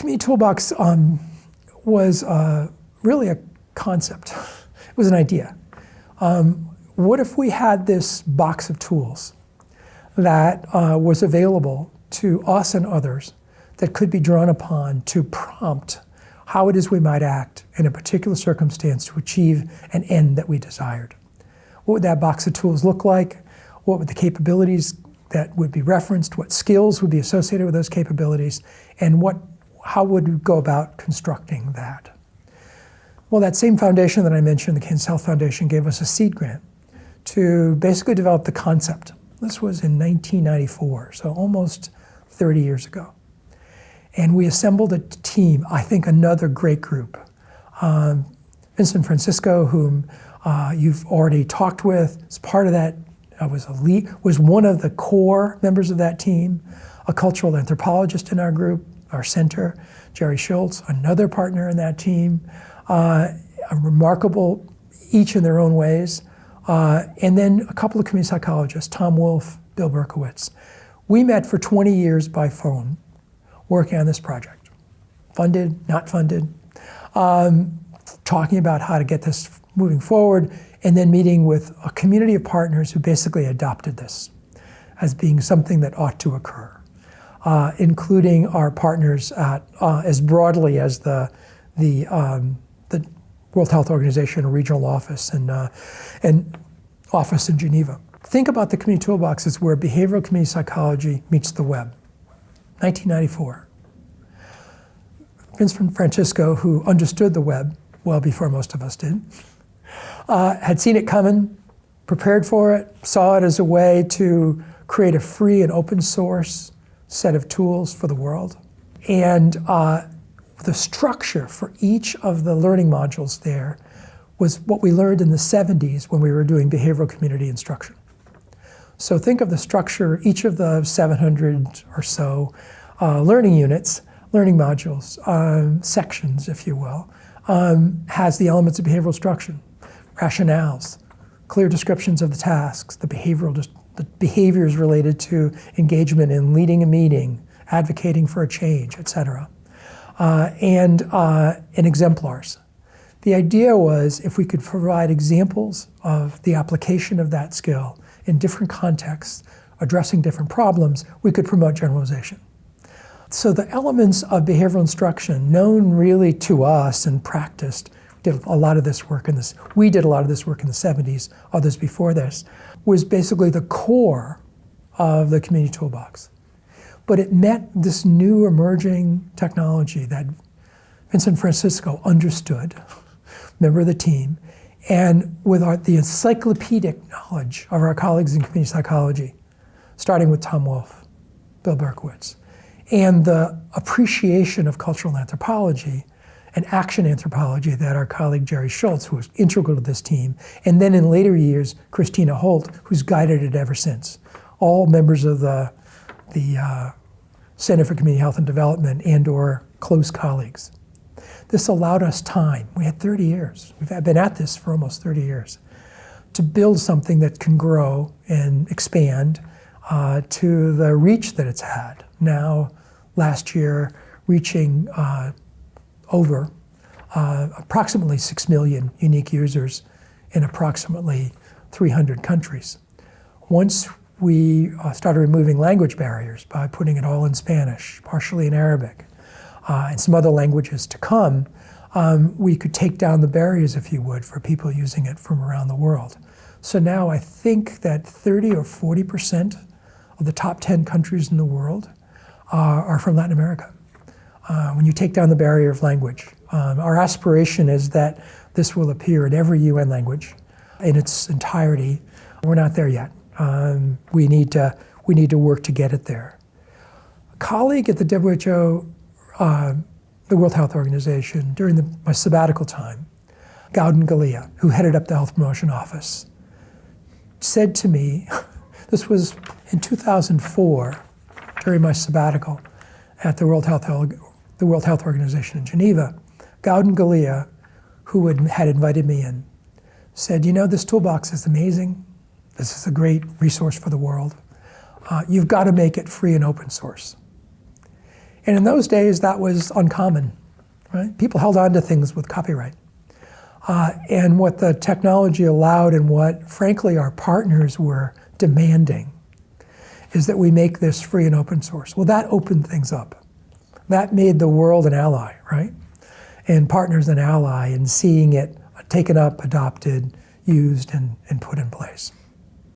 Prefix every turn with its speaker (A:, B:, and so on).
A: Community Toolbox was really a concept. It was an idea. What if we had this box of tools that was available to us and others that could be drawn upon to prompt how it is we might act in a particular circumstance to achieve an end that we desired? What would that box of tools look like? What would the capabilities that would be referenced? What skills would be associated with those capabilities? And how would we go about constructing that? Well, that same foundation that I mentioned, the Kansas Health Foundation, gave us a seed grant to basically develop the concept. This was in 1994, so almost 30 years ago. And we assembled a team, I think another great group. Vincent Francisco, whom you've already talked with, is part of that, was one of the core members of that team, a cultural anthropologist in our group, our center, Jerry Schultz, another partner in that team, remarkable, each in their own ways, and then a couple of community psychologists, Tom Wolfe, Bill Berkowitz. We met for 20 years by phone, working on this project. Funded, not funded, talking about how to get this moving forward, and then meeting with a community of partners who basically adopted this as being something that ought to occur. Including our partners as broadly as the World Health Organization regional office and office in Geneva. Think about the Community Toolbox as where behavioral community psychology meets the web. 1994. Vincent Francisco, who understood the web well before most of us did, had seen it coming, prepared for it, saw it as a way to create a free and open source set of tools for the world. And the structure for each of the learning modules there was what we learned in the 70s when we were doing behavioral community instruction. So think of the structure, each of the 700 or so learning units, learning modules, sections, if you will, has the elements of behavioral instruction, rationales, clear descriptions of the tasks, the behaviors related to engagement in leading a meeting, advocating for a change, et cetera, and exemplars. The idea was if we could provide examples of the application of that skill in different contexts, addressing different problems, we could promote generalization. So the elements of behavioral instruction known really to us and practiced, we did a lot of this work in the 70s, others before this, was basically the core of the Community Toolbox. But it met this new emerging technology that Vincent Francisco understood, member of the team, and with the encyclopedic knowledge of our colleagues in community psychology, starting with Tom Wolfe, Bill Berkowitz, and the appreciation of cultural anthropology and action anthropology that our colleague Jerry Schultz, who was integral to this team, and then in later years, Christina Holt, who's guided it ever since. All members of the Center for Community Health and Development and/or close colleagues. This allowed us time. We had 30 years. We've been at this for almost 30 years to build something that can grow and expand to the reach that it's had. Now, last year, reaching over approximately 6 million unique users in approximately 300 countries. Once we started removing language barriers by putting it all in Spanish, partially in Arabic, and some other languages to come, we could take down the barriers, if you would, for people using it from around the world. So now I think that 30 or 40% of the top 10 countries in the world are from Latin America. When you take down the barrier of language. Our aspiration is that this will appear in every UN language in its entirety. We're not there yet. We need to work to get it there. A colleague at the WHO, the World Health Organization, during my sabbatical time, Gaudin Galea, who headed up the Health Promotion Office, said to me, this was in 2004, during my sabbatical at the World Health Organization in Geneva, Gaudin Galea, who had invited me in, said, you know, this toolbox is amazing. This is a great resource for the world. You've got to make it free and open source. And in those days, that was uncommon, right? People held on to things with copyright. And what the technology allowed and what, frankly, our partners were demanding is that we make this free and open source. Well, that opened things up. That made the world an ally, right? And partners an ally in seeing it taken up, adopted, used, and put in place.